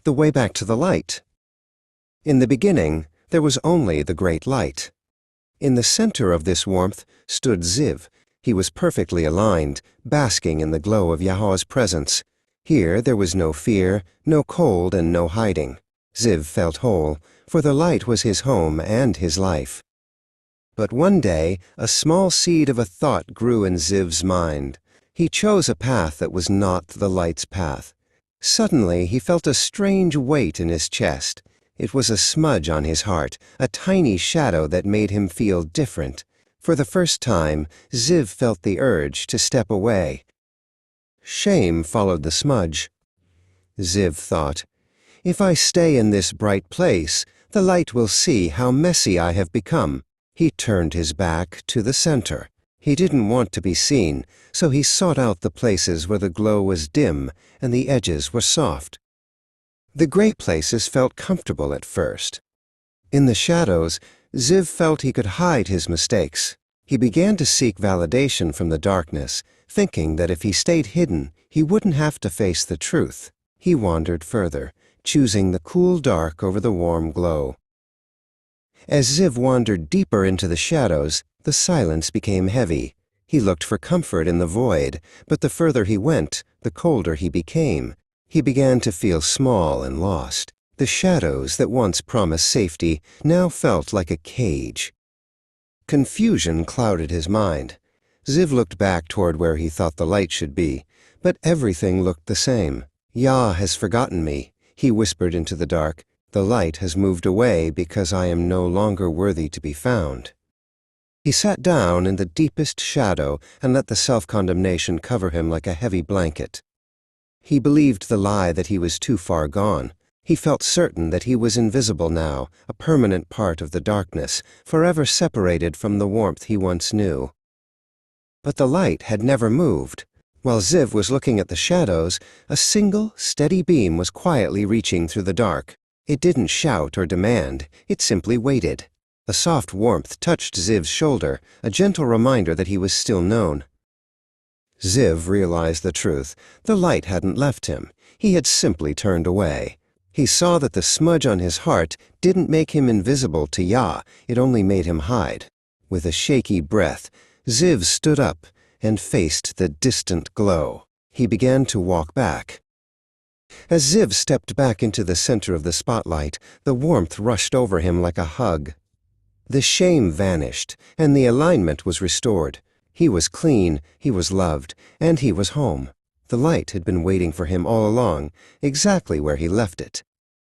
the way back to the light. In the beginning, there was only the great light. In the center of this warmth stood Ziv. He was perfectly aligned, basking in the glow of Yahweh's presence. Here there was no fear, no cold, and no hiding. Ziv felt whole, for the light was his home and his life. But one day, a small seed of a thought grew in Ziv's mind. He chose a path that was not the light's path. Suddenly, he felt a strange weight in his chest. It was a smudge on his heart, a tiny shadow that made him feel different. For the first time, Ziv felt the urge to step away. Shame followed the smudge. Ziv thought, "If I stay in this bright place, the light will see how messy I have become." He turned his back to the center. He didn't want to be seen, so he sought out the places where the glow was dim and the edges were soft. The gray places felt comfortable at first. In the shadows, Ziv felt he could hide his mistakes. He began to seek validation from the darkness, thinking that if he stayed hidden, he wouldn't have to face the truth. He wandered further, choosing the cool dark over the warm glow. As Ziv wandered deeper into the shadows, the silence became heavy. He looked for comfort in the void, but the further he went, the colder he became. He began to feel small and lost. The shadows that once promised safety now felt like a cage. Confusion clouded his mind. Ziv looked back toward where he thought the light should be, but everything looked the same. "Yah has forgotten me," he whispered into the dark. "The light has moved away because I am no longer worthy to be found." He sat down in the deepest shadow and let the self-condemnation cover him like a heavy blanket. He believed the lie that he was too far gone. He felt certain that he was invisible now, a permanent part of the darkness, forever separated from the warmth he once knew. But the light had never moved. While Ziv was looking at the shadows, a single, steady beam was quietly reaching through the dark. It didn't shout or demand, it simply waited. A soft warmth touched Ziv's shoulder, a gentle reminder that he was still known. Ziv realized the truth. The light hadn't left him. He had simply turned away. He saw that the smudge on his heart didn't make him invisible to Yah, it only made him hide. With a shaky breath, Ziv stood up and faced the distant glow. He began to walk back. As Ziv stepped back into the center of the spotlight, the warmth rushed over him like a hug. The shame vanished, and the alignment was restored. He was clean, he was loved, and he was home. The light had been waiting for him all along, exactly where he left it.